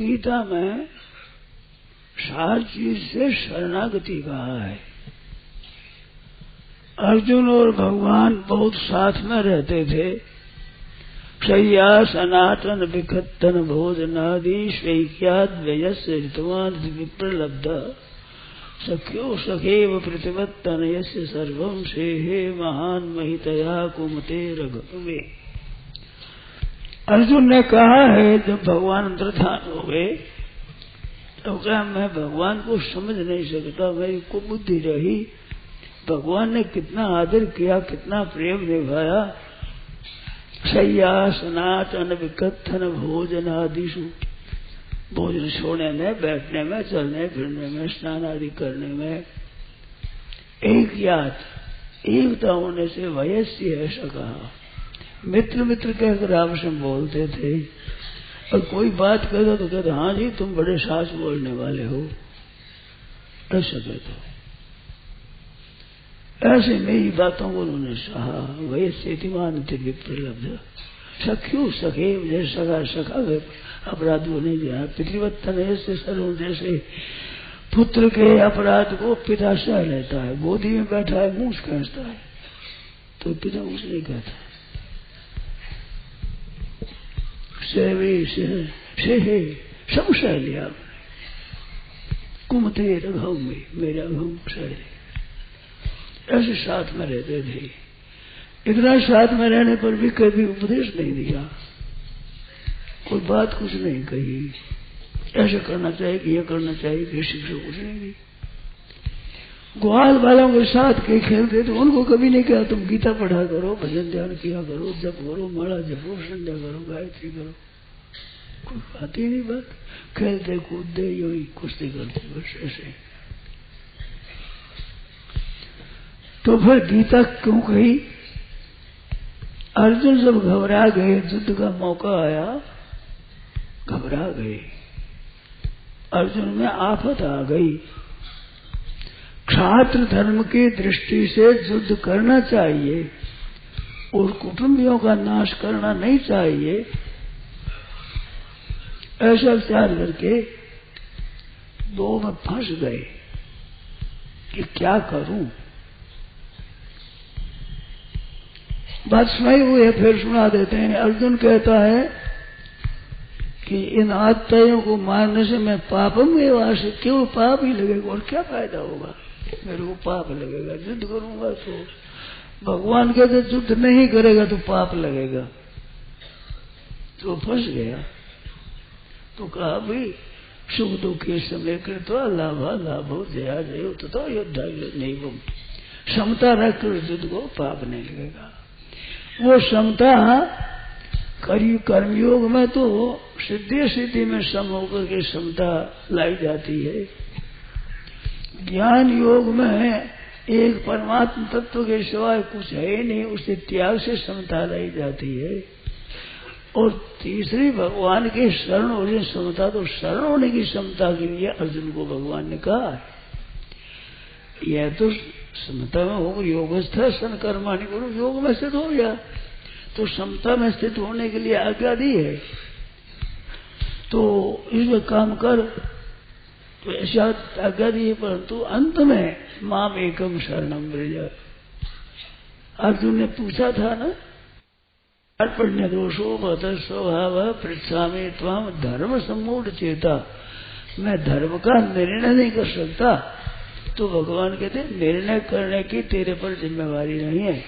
गीता में 7 चीज से शरणागति कहा है। अर्जुन और भगवान बहुत साथ में रहते थे। शय्या सनातन विखत्तन भोजनादि स्वैक्याद व्ययस्य ऋतवान विप्रलब्ध सख्यो सखेव प्रतिवत्तन यस्य सर्वं सेहे महान महितया कुमते रघुवे। अर्जुन ने कहा है जब भगवान अंतर्धान हो गए तो क्या मैं भगवान को समझ नहीं सकता, मेरी को बुद्धि रही। भगवान ने कितना आदर किया, कितना प्रेम निभाया। शय्या सनातन विकथन भोजन आदिशु, भोजन सोने में, बैठने में, चलने फिरने में, स्नान आदि करने में एक याद एकता होने से वयस्य ऐसा कहा। मित्र मित्र कहकर आपस में बोलते थे और कोई बात कहता तो कहते हाँ जी तुम बड़े सास बोलने वाले हो, ऐसा कहते। ऐसे मेरी बातों को उन्होंने सहा। वयस्य मानते विप्रलब्ध सख्यु सखेव, जैसे सखा सखा अपराध को नहीं दिया। पितृवत्तन ऐसे सर्व, जैसे पुत्र के अपराध को पिता सह लेता है। गोदी में बैठा है, मूछ खींचता है तो पिता मूछ नहीं कहता। से सब सह लिया कुमते रघव में, मेरा घम सह लिया। ऐसे साथ में रहते थे। इतना साथ में रहने पर भी कभी उपदेश नहीं दिया, कोई बात कुछ नहीं कही, ऐसा करना चाहिए कि यह करना चाहिए कि शिक्षा कुछ नहीं दी। ग्वाल वालों के साथ कई खेलते तो उनको कभी नहीं कहा तुम गीता पढ़ा करो, भजन ध्यान किया करो, जप करो, माला जपो, संध्या करो, गायत्री करो। कोई बात ही नहीं, बात खेलते कूदते यू ही कुश्ती करते बस ऐसे। तो फिर गीता क्यों कही? अर्जुन जब घबरा गए, युद्ध का मौका आया, घबरा गए, अर्जुन में आफत आ गई। क्षात्र धर्म की दृष्टि से युद्ध करना चाहिए और कुटुंबियों का नाश करना नहीं चाहिए, ऐसा विचार करके दो में फंस गए कि क्या करूं। बात सुनाई हुई है, फिर सुना देते हैं। अर्जुन कहता है कि इन आत्ताओं को मारने से मैं पापम एवं से क्यों पाप ही लगेगा और क्या फायदा होगा, मेरे को पाप लगेगा। युद्ध करूंगा तो भगवान कहते युद्ध नहीं करेगा तो पाप लगेगा। तो फंस गया। तो कहा भाई सुख दुख के समय कर तो लाभा लाभो जया जयो तो योद्धा नहीं, वो क्षमता रखकर युद्ध को पाप नहीं लगेगा। वो क्षमता कर्मयोग में तो सिद्धि में सम होकर के क्षमता लाई जाती है। ज्ञान योग में एक परमात्म तत्व के सिवाय कुछ है ही नहीं, उससे त्याग से क्षमता लाई जाती है। और तीसरी भगवान के शरण होने क्षमता, तो शरण होने की क्षमता के लिए अर्जुन को भगवान ने कहा यह तो क्षमता में हो, योगस्थ सन कर्माणि करो, योग में स्थित हो गया तो क्षमता में स्थित होने के लिए आज्ञा दी है, तो इसमें काम कर, तो ऐसा आज्ञा दी है। परंतु अंत में माम एकम शरणम व्रज। अर्जुन ने पूछा था ना, अर्पण्य दोषो बत स्वभाव पृच्छामि त्वाम धर्म सम्मूढ़ चेता, मैं धर्म का निर्णय नहीं कर सकता। तो भगवान कहते निर्णय करने की तेरे पर जिम्मेवारी नहीं है,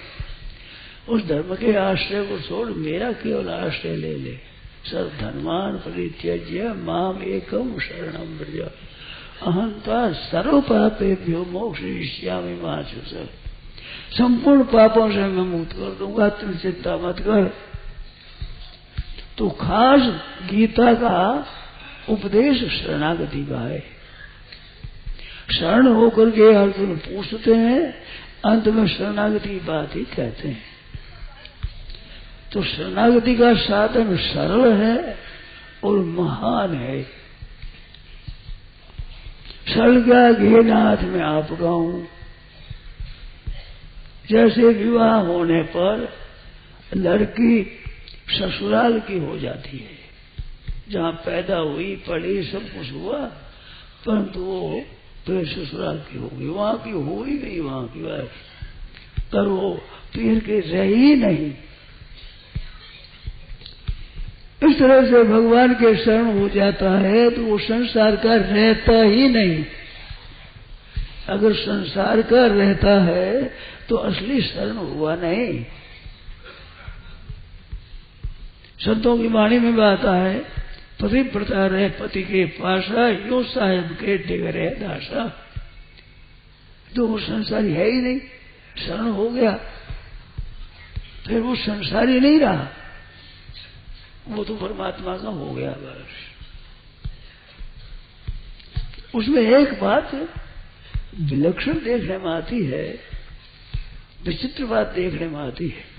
उस धर्म के आश्रय को छोड़ मेरा केवल आश्रय ले ले। सर्व धर्मान परित्यज्य माम एकम शरणम व्रज अहंता सर्व पापेभ्यो मोक्षयिष्यामि मा शुचः। संपूर्ण पापों से मैं मुक्त कर दूंगा, तुम चिंता मत कर। तो खास गीता का उपदेश शरणागति का है। शरण होकर के अर्जुन पूछते हैं, अंत में शरणागति की बात ही कहते हैं। तो शरणागति का साधन सरल है और महान है। सरल क्या, घे नाथ में आप गाऊं। जैसे विवाह होने पर लड़की ससुराल की हो जाती है, जहाँ पैदा हुई पढ़ी सब कुछ हुआ, परंतु वो फिर ससुराल की होगी, वहां की हो ही नहीं, वहां की बात, पर वो पीर के रह ही नहीं। इस तरह से भगवान के शरण हो जाता है तो वो संसार का रहता ही नहीं। अगर संसार का रहता है तो असली शरण हुआ नहीं। संतों की वाणी में बात है, पति प्रता रहे पति के पासा, यो साहेब के डिगरे दासा। तो वो संसारी है ही नहीं, शरण हो गया, फिर वो संसारी नहीं रहा, वो तो परमात्मा का हो गया बस। उसमें एक बात विलक्षण देखने में आती है, विचित्र बात देखने में आती है।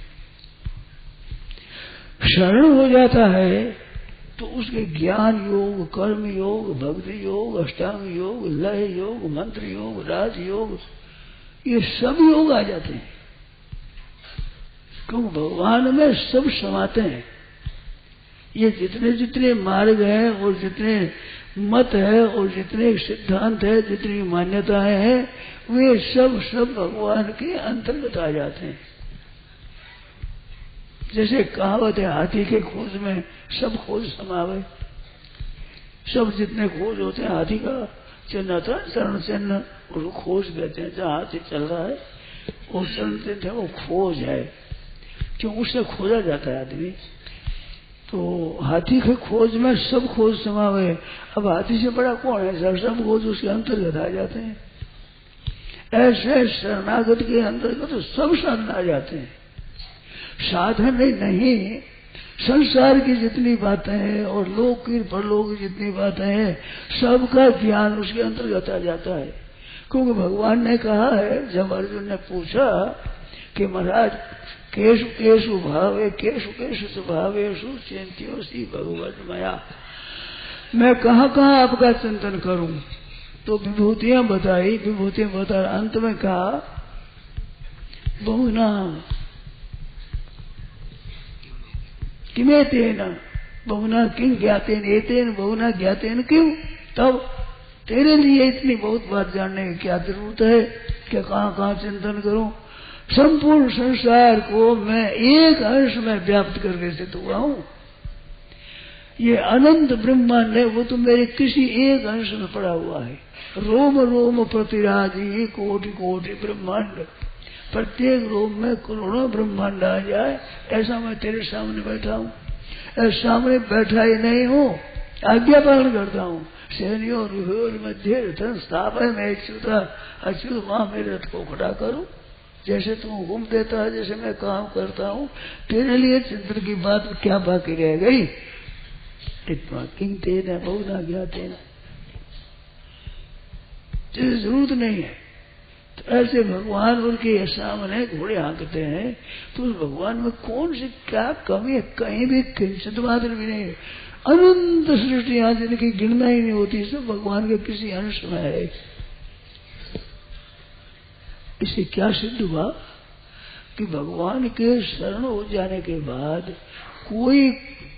शरण हो जाता है तो उसके ज्ञान योग, कर्म योग, भक्ति योग, अष्टांग योग, लय योग, मंत्र योग, राज योग, ये सब योग आ जाते हैं, क्योंकि भगवान में सब समाते हैं। ये जितने जितने मार्ग हैं और जितने मत है और जितने सिद्धांत है, जितनी मान्यताएं हैं, वे सब सब भगवान के अंतर्गत आ जाते हैं। जैसे कहावत है, हाथी के खोज में सब खोज समावे। सब जितने खोज होते हैं, हाथी का चिन्ह था चरण चिन्ह, और खोज कहते हैं। जहाँ हाथी चल रहा है वो चरण चिन्ह है, वो खोज है, क्यों उससे खोजा जाता है आदमी। तो हाथी के खोज में सब खोज समावे। अब हाथी से बड़ा कौन है, सब खोज उसके अंतर्गत आ जाते हैं। ऐसे शरणागत के अंतर्गत तो सब साधन आ जाते हैं। साधन नहीं, संसार की जितनी बातें हैं और लोक की परलोक की जितनी बातें हैं, सबका ज्ञान उसके अंतर्गत आ जाता है। क्योंकि भगवान ने कहा है, जब अर्जुन ने पूछा कि महाराज केशु केशु भावे केशु केशु स्वभावेषु चिंत्योऽसि भगवत मया, मैं कहाँ कहाँ आपका चिंतन करूं। तो विभूतियां बताई, विभूतियां बता, अंत में कहा बहुना किमे तेन बहुना किं ज्ञातेन एतेन बहुना ज्ञातेन क्यों। तब तेरे लिए इतनी बहुत बात जानने की क्या जरूरत है कि कहाँ कहाँ चिंतन करूं। संपूर्ण संसार को मैं एक अंश में व्याप्त करके सिद्ध हुआ हूं। ये अनंत ब्रह्मांड है, वो तो मेरे किसी एक अंश में पड़ा हुआ है। रोम रोम प्रतिराजी कोटि कोटि ब्रह्मांड, प्रत्येक रोम में करोड़ों ब्रह्मांड आ जाए, ऐसा मैं तेरे सामने बैठा हूँ। सामने बैठा ही नहीं हूँ, आज्ञा पालन करता हूँ। सैनियों रुहोर मध्य रथन स्थापय मैं अच्युता, अच्युत माँ मेरे रथ को खड़ा करूँ। जैसे तू हुक्म देता है, जैसे मैं काम करता हूँ, तेरे लिए चिंतन की बात क्या बाकी रह गई। इतना किंग तेन बहुना ज्ञातेन, तेरी जरूरत नहीं है। तो ऐसे भगवान उनके सामने घोड़े हाँकते हैं, तो उस भगवान में कौन सी क्या कमी है, कहीं भी किंचित मात्र भी नहीं है। अनंत सृष्टियां जिनकी गिनना ही नहीं होती, सब भगवान के किसी अंश में है। इससे क्या सिद्ध हुआ कि भगवान के शरण हो जाने के बाद कोई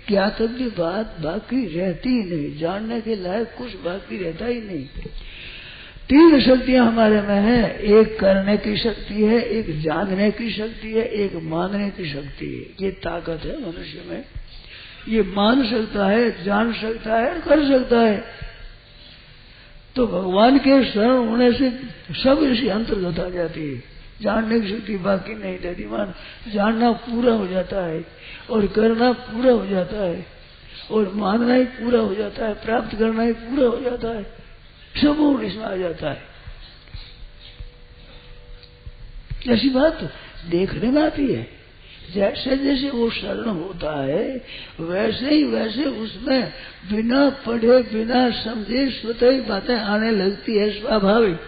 ज्ञातव्य बात बाकी रहती ही नहीं, जानने के लायक कुछ बाकी रहता ही नहीं। तीन शक्तियां हमारे में है, एक करने की शक्ति है, एक जानने की शक्ति है, एक मानने की शक्ति है। ये ताकत है मनुष्य में। ये मान सकता है, जान सकता है, कर सकता है। तो भगवान के शरण होने से सब इसी अंतर्गत आ जाती है। जानने की शक्ति बाकी नहीं रहती, मान जानना पूरा हो जाता है और करना पूरा हो जाता है और मानना ही पूरा हो जाता है, प्राप्त करना ही पूरा हो जाता है, सब इसमें आ जाता है। ऐसी बात देखने में आती है। जैसे जैसे वो शरण होता है वैसे ही वैसे उसमें बिना पढ़े बिना समझे स्वतः ही बातें आने लगती है, स्वाभाविक।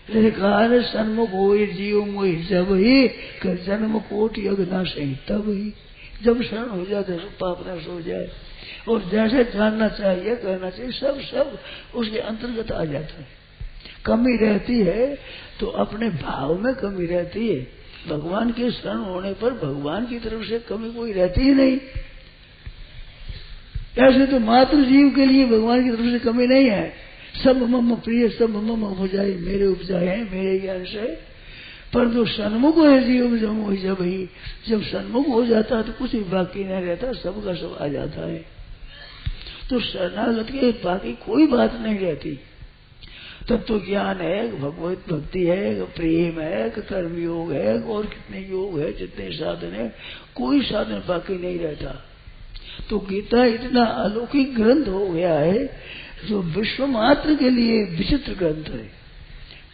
जैसे कहा है सन्मुख हो जीव मोहि जब ही जन्म कोटि अग्ना सही, तब ही जब शरण हो जाते सब पाप नष्ट हो जाए। और जैसे जानना चाहिए करना चाहिए, सब सब उसके अंतर्गत आ जाता है। कमी रहती है तो अपने भाव में कमी रहती है। भगवान के शरण होने पर भगवान की तरफ से कमी कोई रहती ही नहीं। ऐसे तो मात्र जीव के लिए भगवान की तरफ से कमी नहीं है। सब मम प्रिय, सब मम उपजाए, मेरे उपजाए हैं, मेरे ज्ञान से। पर जो सन्मुख है जीव जब ही जब सन्मुख हो जाता है तो कुछ भी बाकी नहीं रहता, सबका सब आ जाता है। तो शरणागत के बाकी कोई बात नहीं रहती। तत्व ज्ञान है, भगवत भक्ति है, प्रेम है, कर्म योग है, और कितने योग है, जितने साधन है, कोई साधन बाकी नहीं रहता। तो गीता इतना अलौकिक ग्रंथ हो गया है जो विश्व मात्र के लिए विचित्र ग्रंथ है,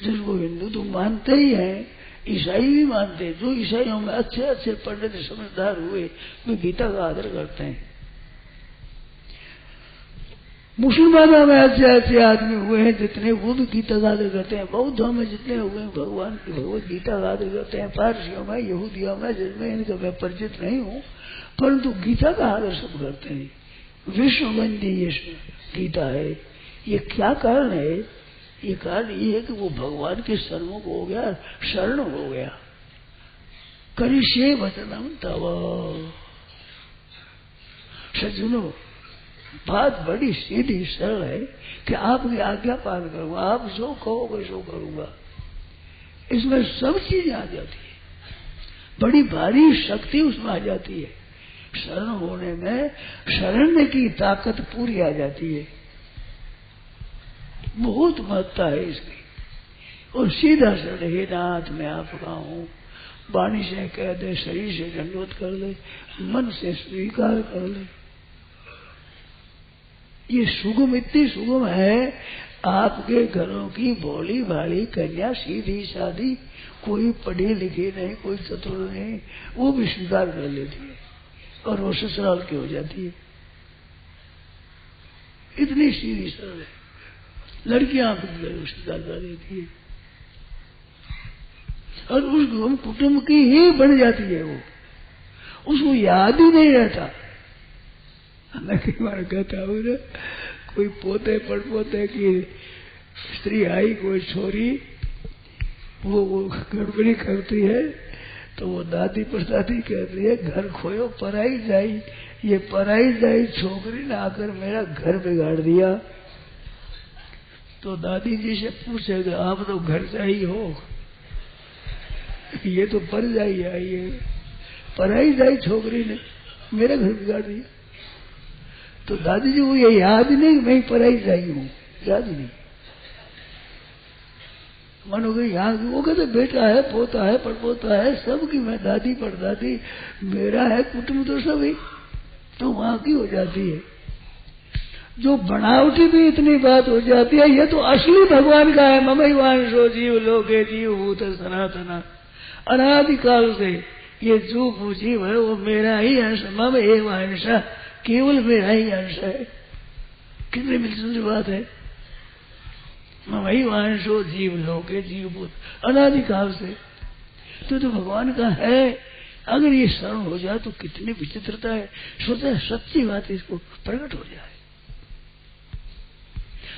जिसको हिंदू तो मानते ही हैं, ईसाई भी मानते हैं। जो ईसाइयों में अच्छे अच्छे पंडित समझदार हुए वे गीता का आदर करते हैं। मुसलमानों में अच्छे अच्छे आदमी हुए हैं जितने, वो भी गीता का आदर करते हैं। बौद्धों में जितने हुए हैं भगवान की भगवत गीता का आदर करते हैं। पारसियों में, यहूदियों में, जिसमें इनका मैं परिचित नहीं हूँ, परंतु गीता का आदर सब करते हैं। विश्ववंदी ये गीता है। ये क्या कारण है? ये कारण ये है कि वो भगवान के सन्मुख हो गया, शरण हो गया। करिष्ये वचनम तव। सज्जनों, बात बड़ी सीधी सरल है कि आपकी आज्ञा पालन करूंगा, आप जो कहोगे सो करूंगा। इसमें सब चीजें आ जाती है, बड़ी भारी शक्ति उसमें आ जाती है। शरण होने में शरण की ताकत पूरी आ जाती है, बहुत महत्ता है इसकी। और सीधा शरण, हे नाथ मैं आपका हूँ, वाणी से कह दे, शरीर से दंडवत कर ले, मन से स्वीकार कर ले। ये सुगम इतनी सुगम है, आपके घरों की भोली भाली कन्या सीधी सादी, कोई पढ़ी लिखी नहीं, कोई चतुर नहीं, वो भी स्वीकार कर लेती है और वो ससुराल की हो जाती है। इतनी सीधी सरल है। लड़कियां स्वीकार कर लेती है और उस कुटुंब की ही बन जाती है। वो उसको याद ही नहीं रहता। मैं कई बार कहता हूँ ना, कोई पोते पड़पोते की स्त्री आई, कोई छोरी, वो गड़बड़ी करती है तो वो दादी परदादी कहती है, घर खोयो पराई जाई। ये पराई जाई छोकरी ने आकर मेरा घर बिगाड़ दिया। तो दादी जी से पूछेगा, आप तो घर जाई हो, ये तो पर जाई आई है, पराई जाई छोकरी ने मेरा घर बिगाड़ दिया। तो दादी जी को ये याद नहीं मैं पराई जाई हूँ, याद नहीं। मानोगे यहाँ वो कहते बेटा है, पोता है, पड़पोता है, सबकी मैं दादी परदादी, मेरा है कुटुंब तो सभी, तो वहां की हो जाती है। जो बनावटी भी इतनी बात हो जाती है, ये तो असली भगवान का है। ममैवांशो जीव लोके जीव भूत सनातना। अनादिकाल से ये जो जीव है वो मेरा ही अंश, मम एव अंश, केवल मेरा ही अंश है। कितनी मिलती बात है। ममैवांशो जीव लोके जीव भूत, अनादिकाल से तो भगवान का है। अगर ये शरण हो जाए तो कितनी विचित्रता है। सोचा सच्ची बात इसको प्रकट हो जाए।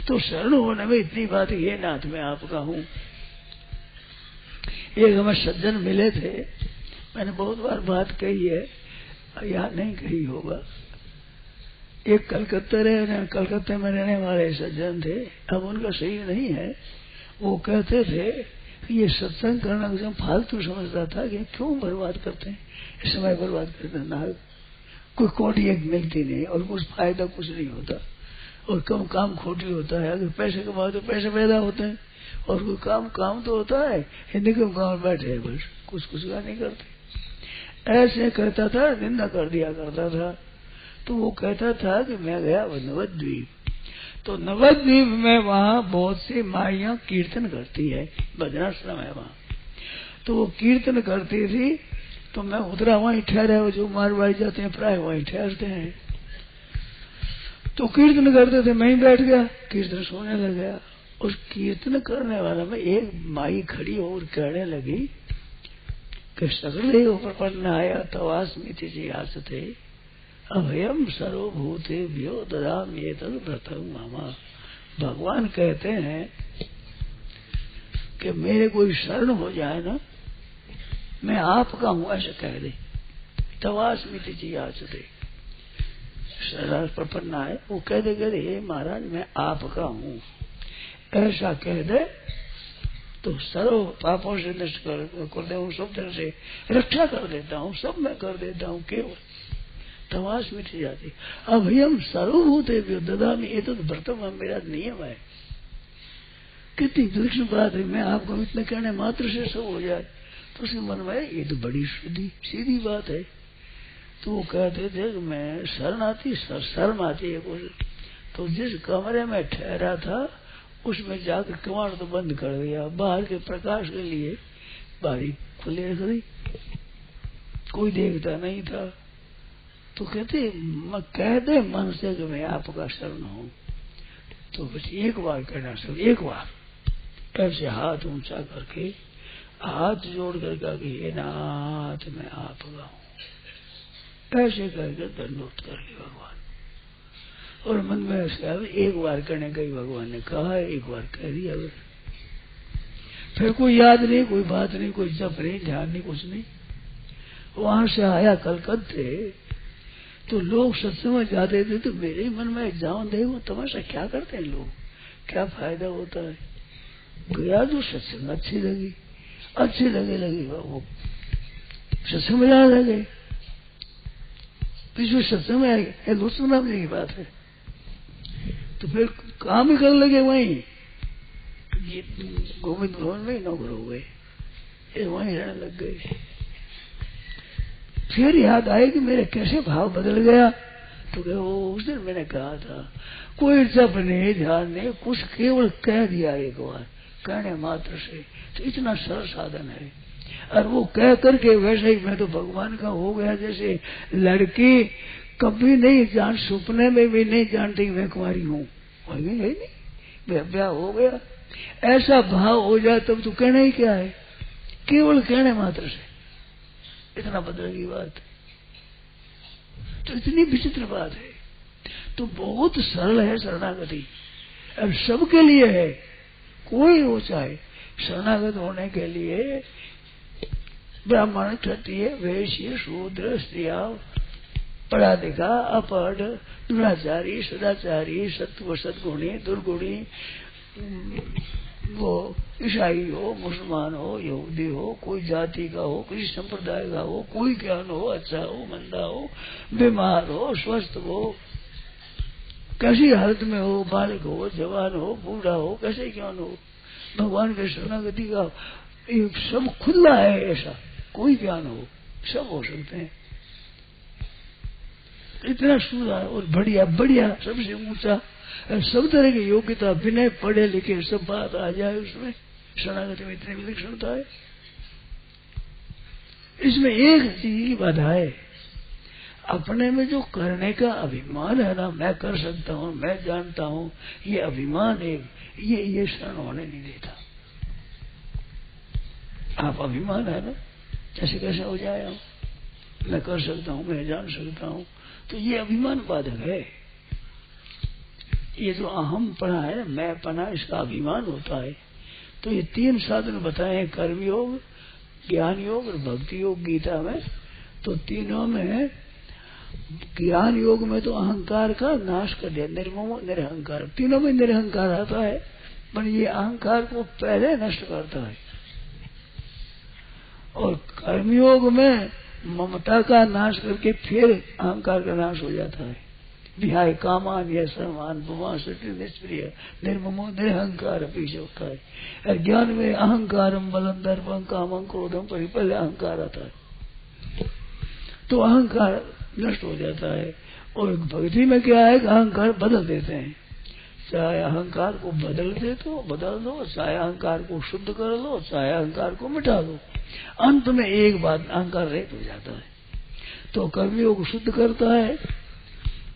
तो शरण होने में इतनी बात, ये नाथ मैं आपका हूं। एक हमें सज्जन मिले थे, मैंने बहुत बार बात कही है, याद नहीं कही होगा। एक कलकत्ते में रहने वाले सज्जन थे, अब उनका शरीर नहीं है। वो कहते थे कि ये सत्संग करना कुछ फालतू समझता था कि क्यों बर्बाद करते हैं, समय बर्बाद करते हैं ना, कोई कौड़ी एक मिलती नहीं और कुछ फायदा कुछ नहीं होता और कम काम खोटी होता है। अगर पैसे कमाओ तो पैसे पैदा होते हैं और कोई काम तो होता है, हिंदी के गाँव में बैठे बस कुछ का नहीं करते। ऐसे कहता था, निंदा कर दिया करता था। तो वो कहता था कि मैं गया नवद्वीप, तो नवद्वीप में वहाँ बहुत सी माइयां कीर्तन करती है, भजनाश्रम है वहाँ। तो वो कीर्तन करती थी, तो मैं उतरा, वहीं ठहरा। जो मारवाड़ी जाते हैं प्राय वहीं ठहरते हैं। तो कीर्तन करते थे, मैं ही बैठ गया, कीर्तन सोने लग गया। उस कीर्तन करने वाला में एक माई खड़ी और कहने लगी कि सगले प्रपन्न आया तवास्मिति जी आसते अभयम सर्वभूते भ्यो ददाम ये तद व्रतम मामा। भगवान कहते हैं कि मेरे कोई शरण हो जाए ना, मैं आपका हूं ऐसे कह दे, तवास्मिति जी आसते। शरण प्रपन्ना है, वो कह दे हे महाराज मैं आपका हूँ, ऐसा कह दे तो सर्व पापों से नष्ट कर दे हूँ, सब तरह से रक्षा कर देता हूँ, सब मैं कर देता हूँ, केवल तमाश मिट जाती। अब हम सर्वभूत ददामी, ये तो व्रतम मेरा नियम है। कितनी विलक्षण बात है, मैं आपको इतने कहने मात्र से सब हो जाए, तो उसके मन में ये तो बड़ी सीधी बात है। तो वो कहते थे कि मैं शरण आती है कुछ, तो जिस कमरे में ठहरा था उसमें जाकर कमाड़ तो बंद कर दिया, बाहर के प्रकाश के लिए बारी खुली रख दी, कोई देखता नहीं था। तो कहते मैं कह दे मन से कि मैं आपका शरण हूँ, तो बस एक बार कहना सब, एक बार ऐसे हाथ ऊंचा करके हाथ जोड़ कर कहा कि हे नाथ मैं आपका हूँ, ऐसे करके दंडोत करके भगवान, और मन में ऐसे अब एक बार कहने का ही भगवान ने कहा, एक बार कह दिया, फिर कोई याद नहीं, कोई बात नहीं, कोई जप नहीं, ध्यान नहीं, कुछ नहीं। वहां से आया कलकत्ते, तो लोग सत्संग में जाते थे, तो मेरे मन में जाऊं देखो तमाशा क्या करते हैं लोग, क्या फायदा होता है। गया तो सत्संग अच्छी लगी वो सत्संग में जाने लगे, पिछले सत्संग में आए, दोस्तों नाम की बात है, तो फिर काम ही करने लगे वहीं, गोविंद भवन में नौकर हो गए, वहीं रहने लग गए। फिर याद आए कि मेरे कैसे भाव बदल गया, तो क्या वो उस दिन मैंने कहा था, कोई जप नहीं, ध्यान नहीं, कुछ केवल कह दिया एक बार, कहने मात्र से, तो इतना सरल साधन है। और वो कह करके वैसे ही मैं तो भगवान का हो गया, जैसे लड़की कभी नहीं जान, सपने में भी नहीं जानती मैं कुमारी हूँ, नहीं ब्याह हो गया, ऐसा भाव हो जाए तब तो कहना ही क्या है, केवल कहने मात्र से इतना बदलेगी बात। तो इतनी विचित्र बात है, तो बहुत सरल है शरणागति, अब सबके लिए है, कोई हो चाहे शरणागत होने के लिए ब्राह्मण, क्षत्रिय, वैश्य, शूद्र, स्त्रिया, पढ़ा लिखा, अपढ़, दुराचारी, सदाचारी, सत्व सद्गुणी, दुर्गुणी, वो ईसाई हो, मुसलमान हो, यहूदी हो, कोई जाति का हो, किसी संप्रदाय का हो, कोई ज्ञान हो, अच्छा हो, मंदा हो, बीमार हो, स्वस्थ हो, कैसी हालत में हो, बालक हो, जवान हो, बूढ़ा हो, कैसे ज्ञान हो, भगवान के शरणागति का सब खुला है, ऐसा कोई ज्ञान हो, सब हो सकते हैं। इतना सुंदर और बढ़िया सबसे ऊंचा, सब तरह की योग्यता, विनय, पढ़े लिखे, सब बात आ जाए उसमें, शरणागति में इतनी विलक्षणता है। इसमें एक चीज की बाधा है, अपने में जो करने का अभिमान है ना, मैं कर सकता हूँ, मैं जानता हूँ, ये अभिमान है, ये शरण होने नहीं देता। आप अभिमान है ना, कैसे हो जाए, मैं कर सकता हूँ, मैं जान सकता हूँ, तो ये अभिमान बाधक है। ये जो अहम पना है ना, मैं पना, इसका अभिमान होता है। तो ये तीन साधन बताए हैं, कर्म योग, ज्ञान योग और भक्ति योग गीता में। तो तीनों में ज्ञान योग में तो अहंकार का नाश कर दिया, निर्ममो निरहंकार, तीनों में निरहंकार आता है, पर ये अहंकार को पहले नष्ट करता है। और कर्मयोग में ममता का नाश करके फिर अहंकार का नाश हो जाता है। विहाय कामान यह समान भुवा सटी निष्प्रिय निर्ममो निरहंकार पीछे होता है। ज्ञान में अहंकारम बलम दर्पम कामम क्रोधम पर पहले अहंकार आता है, तो अहंकार नष्ट हो जाता है। और भक्ति में क्या है, अहंकार बदल देते हैं, चाहे अहंकार को बदल दे तो बदल दो, चाहे अहंकार को शुद्ध कर लो, चाहे अहंकार को मिटा दो, अंत में एक बात अहंकार रहित हो जाता है। तो कर्मयोग शुद्ध करता है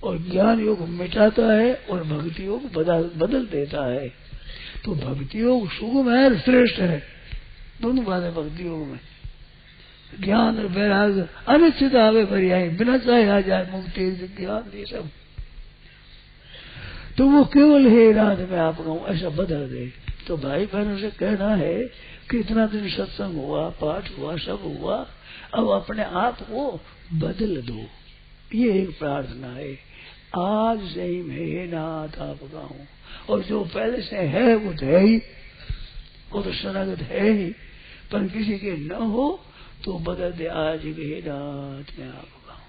और ज्ञान योग मिटाता है और भक्ति योग बदल देता है। तो भक्ति योग सुगम है, श्रेष्ठ है, दोनों बातें भक्ति योग में। ज्ञान और वैराग्य अनिश्चित आवे पर्याय, बिना चाहे आ जाए मुक्ति, ज्ञान ये सब, तो वो केवल है रात में आप कहूँ ऐसा बदल दे। तो भाई बहनों से कहना है कि इतना दिन सत्संग हुआ, पाठ हुआ, सब हुआ, अब अपने आप को बदल दो, ये एक प्रार्थना है। आज से ही मैं हे नाथ आपका हूँ। और जो पहले से है वो तो है ही, वो तो शरणागत है ही, पर किसी के न हो तो बदल दे आज के हे नाथ मैं आपका हूँ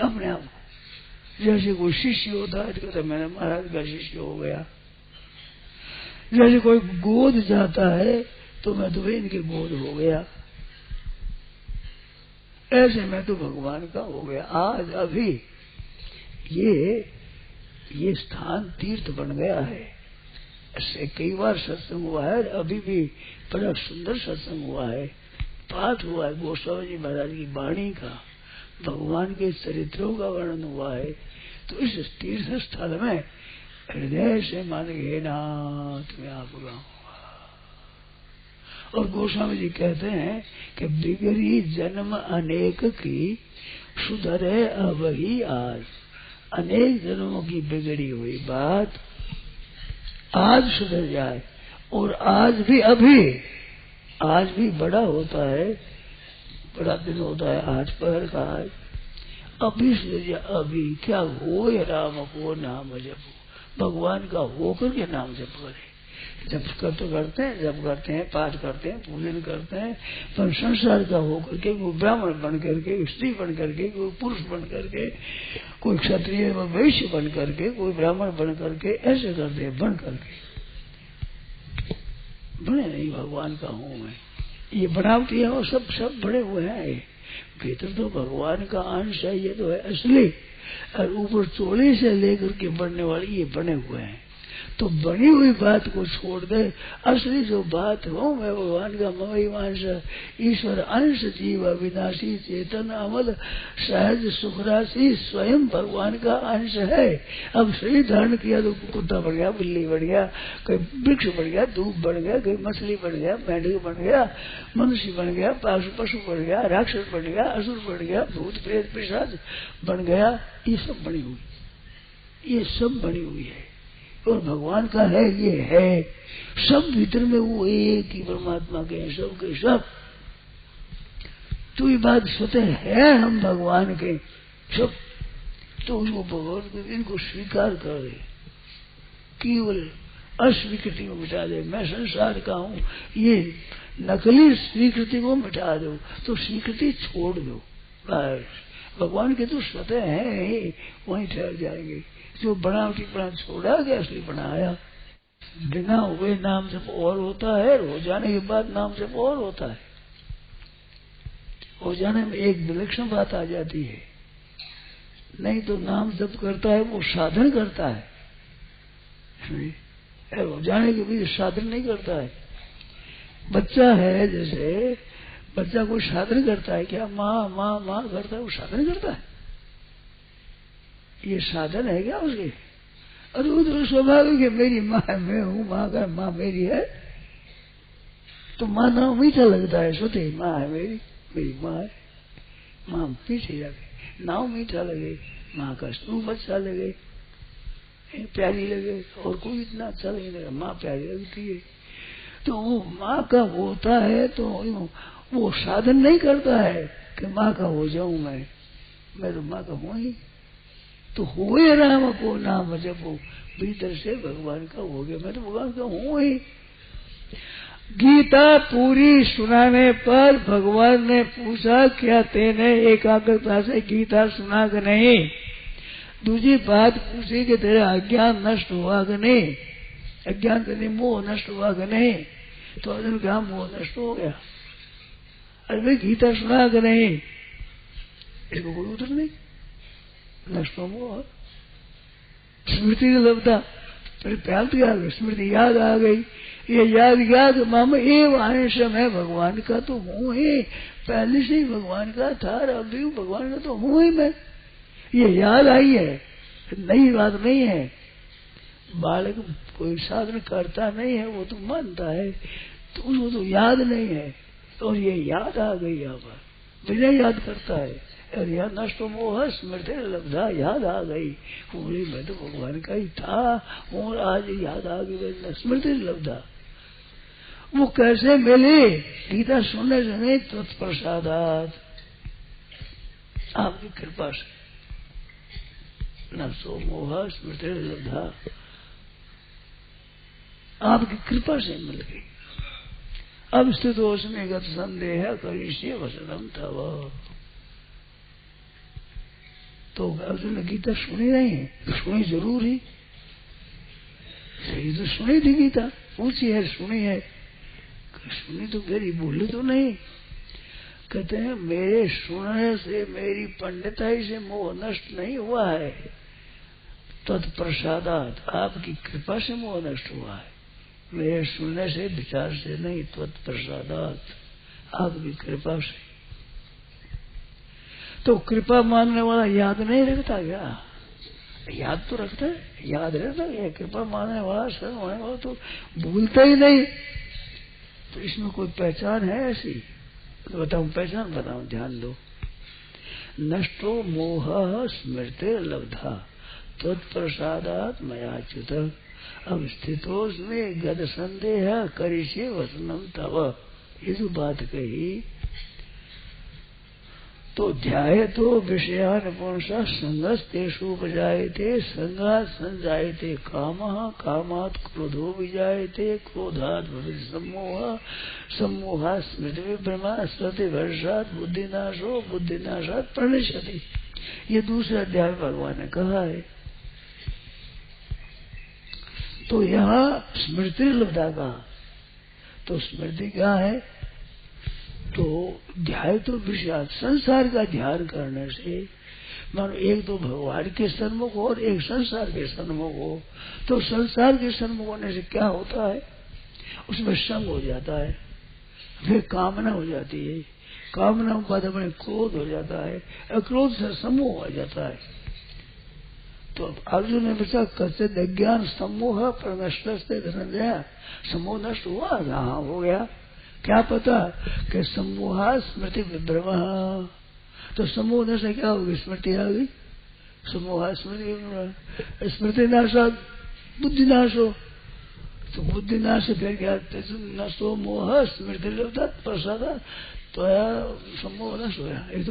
अपने आप को। जैसे कोई शिष्य होता है तो कहता मैंने महाराज का शिष्य हो गया। जैसे कोई गोद जाता है तो मैं तो इनके गोद हो गया, ऐसे मैं तो भगवान का हो गया। आज अभी ये स्थान तीर्थ बन गया है। ऐसे कई बार सत्संग हुआ है, अभी भी बड़ा सुंदर सत्संग हुआ है, पाठ हुआ है गोस्वामी जी महाराज की वाणी का, भगवान के चरित्रों का वर्णन हुआ है। तो इस तीर्थ स्थल में हृदय से मान हे नाथ मैं आपका हूँ। और गोस्वामी जी कहते हैं कि बिगड़ी जन्म अनेक की सुधरे अब ही आज। अनेक जन्मों की बिगड़ी हुई बात आज सुधर जाए। और आज भी अभी, आज भी बड़ा होता है, बड़ा दिन होता है आज पहर का, आज अभी सुधर जाए। अभी क्या हो राम को नाम जपो, भगवान का होकर के नाम जप करे। जब तो करते हैं, जब करते हैं, पाठ करते हैं, पूजन करते हैं, पर संसार का होकर के, कोई ब्राह्मण बन करके, स्त्री बन करके, कोई पुरुष बन करके, कोई क्षत्रिय वैश्य बन करके, कोई ब्राह्मण बन करके, ऐसे करते हैं बन करके। बने नहीं, भगवान का हूँ मैं। ये बनावटी है और सब बड़े हुए हैं। भीतर तो भगवान का अंश है, ये तो है असली। और ऊपर चोली से लेकर के बनने वाली ये बने हुए हैं। तो बनी हुई बात को छोड़ दे, असली जो बात हो मैं भगवान का महिमांश ईश्वर अंश जीव अविनाशी चेतन अमल सहज सुखराशि स्वयं भगवान का अंश है। अब शरीर धारण किया तो कुत्ता बन गया, बिल्ली बन गया, कोई वृक्ष बन गया, धूप बन गया, कोई मछली बन गया, मेंढक बन गया, मनुष्य बन गया, पशु बन गया, राक्षस बन गया, असुर बन गया, भूत प्रेत पिशाच बन गया। ये सब बनी हुई, ये सब बनी हुई है। और भगवान का है, ये है सब भीतर में, वो एक ही परमात्मा के हैं, सब के सब। तो ये बात स्वतः है, हम भगवान के सब। तो उसको भगवान इनको स्वीकार कर दे, केवल अस्वीकृति को मिटा दे। मैं संसार का हूँ, ये नकली स्वीकृति को मिटा दो, तो स्वीकृति छोड़ दो बस। भगवान के तो स्वतः है, वहीं ठहर जाएंगे। जो बनावटी बना छोड़ा गया, असली बनाया। बिना हुए नाम जप और होता है, हो जाने के बाद नाम जप और होता है। हो जाने में एक विलक्षण बात आ जाती है। नहीं तो नाम जप करता है वो साधन करता है, हो जाने के बीच साधन नहीं करता है। बच्चा है, जैसे बच्चा कोई साधन करता है क्या? माँ माँ माँ करता है, वो साधन करता है। ये साधन है क्या उसके? अरे वो तो स्वाभाविक है, मेरी माँ है, मैं हूँ, माँ का माँ मेरी है, तो माँ नाम मीठा लगता है। सोते माँ है मेरी माँ है, माँ मीठी लगे, नाम मीठा लगे, माँ का स्वरूप अच्छा लगे, प्यारी लगे, और कोई इतना अच्छा नहीं लगे, माँ प्यारी लगती है। तो वो माँ का होता है, तो वो साधन नहीं करता है कि माँ का हो जाऊं मैं तो माँ का हूँ ही। तो हुए राम को नाम जपो, भीतर से भगवान का हो गया, मैं तो भगवान का हूँ ही। गीता पूरी सुनाने पर भगवान ने पूछा, क्या तेने एकाग्रता से गीता सुना कि नहीं? दूसरी बात पूछी कि तेरा अज्ञान नष्ट हुआ कि नहीं, अज्ञान के मोह नष्ट हुआ कि नहीं? तो अर्जुन का मोह नष्ट हो गया। अरे गीता सुना कि नहीं? इसको कोई उत्तर नहीं। नष्ट मोह, स्मृति लब्धा, प्राप्ति आ गई, स्मृति याद आ गई। ये याद मम एव अंश है, भगवान का तो हूँ ही, पहले से ही भगवान का था, अभी भगवान का तो हूँ ही मैं। ये याद आई है, नई बात नहीं है। बालक कोई साधन करता नहीं है, वो तो मानता है, तो उसको तो याद नहीं है, और ये याद आ गई यहाँ पर, बिना याद करता है। और यह नष्ट मोह स्मृति लब्धा, याद आ गई, बोली मैं तो भगवान का ही था, और आज याद आ गई, स्मृति लब्धा। वो कैसे मिले? गीता सुनने से नहीं, तत्प्रसादात। आपकी कृपा से। नष्टो मोह स्मृति लब्धा, आपकी कृपा से मिल गई। अब स्थित उसमें गत संदेह करिष्ये वचनम तव। तो अर्जुन ने गीता सुनी नहीं, सुनी जरूर ही, सही तो सुनी थी गीता, पूछी है सुनी है, सुनी तो मेरी भूली तो नहीं। कहते हैं मेरे सुनने से, मेरी पंडिताई से मोह नष्ट नहीं हुआ है, तत्प्रसादात, आपकी कृपा से मोह नष्ट हुआ है। मेरे सुनने से, विचार से नहीं, तत्प्रसादात, आपकी कृपा से। तो कृपा मानने वाला याद नहीं रखता क्या? याद तो रखता है, याद रहता है। कृपा मानने वाला, शरण होने वाला तो भूलता ही नहीं। तो इसमें कोई पहचान है ऐसी? तो बताऊं, पहचान बताऊं, ध्यान दो। नष्टो मोह स्मृति लब्धा तत्प्रसादात मयाच्युत। अब स्थितोस्मि गद संदेह करिष्ये वचनम तव, ये जो बात कही, तो ध्याये तो विषयान पुंसा संगस्तेषु उपजायते, संगात संजायते कामः, कामात् क्रोधो विजायते, क्रोधात् भवति सम्मोहः, सम्मोहात् स्मृति विभ्रमा, स्मृति भ्रंशात् बुद्धिनाशो, बुद्धिनाशात् प्रणश्यति। ये दूसरे अध्याय भगवान ने कहा है। तो यहाँ स्मृति लब्धा कहा, तो स्मृति क्या है? तो ध्याय तो विषय, संसार का ध्यान करने से, मानो एक तो भगवान के सन्मुख हो और एक संसार के सन्मुख हो, तो संसार के सन्मुख होने से क्या होता है? उसमें संग हो जाता है, फिर कामना हो जाती है, कामना के बाद हमें क्रोध हो जाता है, क्रोध से समूह हो जाता है। तो अर्जुन ने पूछा कच्चे अज्ञान समूह प्रनष्ट धनंजय, समूह नष्ट हुआ? हाँ हो गया। क्या पता कि समूहा स्मृति विभ्रमा, तो समूह नष्ट क्या होगी? स्मृति आ गई, समूहा स्मृति, स्मृति नाशा बुद्धि नाश हो, तो बुद्धि नाश से फिर क्या? नष्टो मोह स्मृति प्रसाद, तो समूह नष्ट हो गया। एक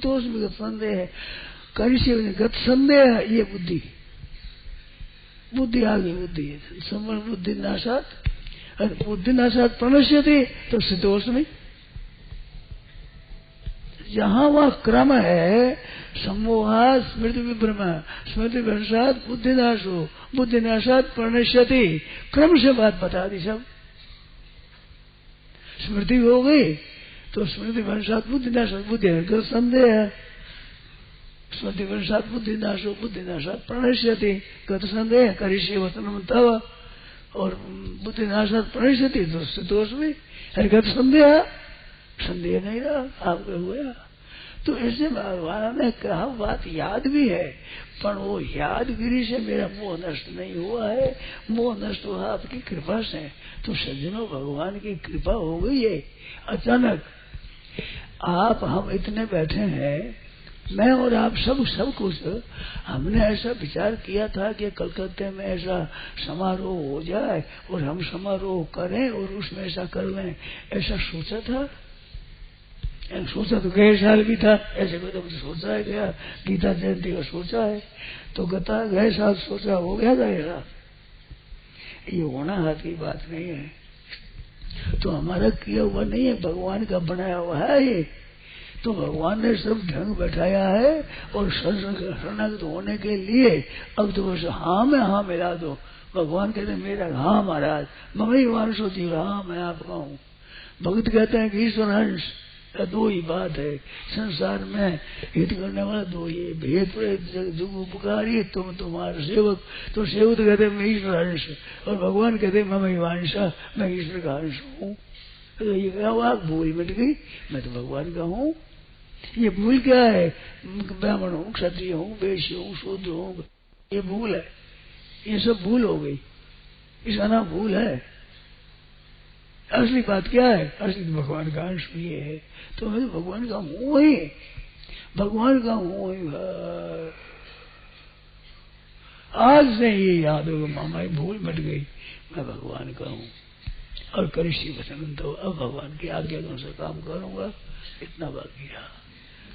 तो उसमें संदेह है, करिष्ये गत संदेह, ये बुद्धि, बुद्धि आ गई, बुद्धि समूह बुद्धि नाशात, बुद्धि नाशात प्रणश्यति, तो सिद्धोष में जहां वह क्रम है, सम्मोहा स्मृति विभ्रमा, स्मृति भ्रंशात बुद्धिनाशो, बुद्धिनाशात प्रणश्यति, क्रम से बात बता दी सब। स्मृति हो गई तो स्मृति भ्रंशात बुद्धिनाशो, बुद्धि संदेह, स्मृति भ्रंशात बुद्धिनाशो, बुद्धिनाशात प्रणश्यति, गत संदेह करिष्ये वचनम तव, और बुद्धिनाशात प्रणश्यति, दोष में गत संदेह, संदेह नहीं रहा, आपके हुआ। तो ऐसे भगवान ने कहा, बात याद भी है, पर वो यादगिरी से मेरा मोह नष्ट नहीं हुआ है, मोह नष्ट हुआ आपकी कृपा से। तो सज्जनों, भगवान की कृपा हो गई है अचानक। आप हम इतने बैठे हैं, मैं और आप सब कुछ, हमने ऐसा विचार किया था कि कलकत्ते में ऐसा समारोह हो जाए और हम समारोह करें और उसमें ऐसा कर लें, ऐसा सोचा था? सोचा तो गए साल भी था, ऐसे कोई तो सोचा है क्या? गीता जयंती का सोचा है, तो गए साल सोचा हो गया था ऐसा? ये होना हाथ की बात नहीं है। तो हमारा किया हुआ नहीं है, भगवान का बनाया हुआ है ये। तो भगवान ने सब ढंग बैठाया है, और शरणागत होने के लिए अब तो बस हाँ में हाँ मिला दो। भगवान कहते मेरा हाँ महाराज, ममई वांशो जीव, हाँ मैं आपका हूँ। भक्त कहते हैं कि ईश्वर अंश, दो ही बात है संसार में, हित करने वाला दो ही, भेद जुग उपकारी, तुम तुम्हारा सेवक। तो सेवक कहते मैं ईश्वर अंश, और भगवान कहते ममई वांशा, मैं ईश्वर का अंश हूँ। तो ये क्या भूल मिट गई, मैं तो भगवान का हूँ। ये भूल क्या है? ब्राह्मण हूँ, क्षत्रिय हूँ, वैश्य हूँ, शूद्र हूँ, ये भूल है। ये सब भूल हो गई, इसका नाम भूल है। असली बात क्या है? असली भगवान का अंश ये है। तो मैं भगवान का हूँ ही, भगवान का हूँ ही। आज से ये याद होगा, मामा भूल मिट गई, मैं भगवान का हूँ। और करिष्ये वचनम तव, अब भगवान की आज्ञा के अनुसार काम करूंगा, इतना बाकी रहा।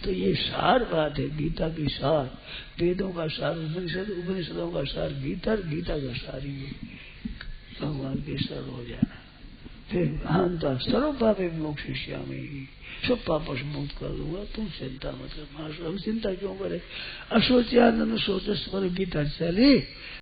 तो ये सार बात है, गीता की सार। वेदों का सार उपनिषद, उपनिषदों का सार गीता, गीता का सार ही भगवान के शरण हो जाना। फिर अहंता सर्व पापे मोक्षयिष्यामि, सब पापों से मुक्त कर दूंगा, तुम चिंता मत कर। हम चिंता क्यों करें? अशोच्यानंद सोच पर गीता चली।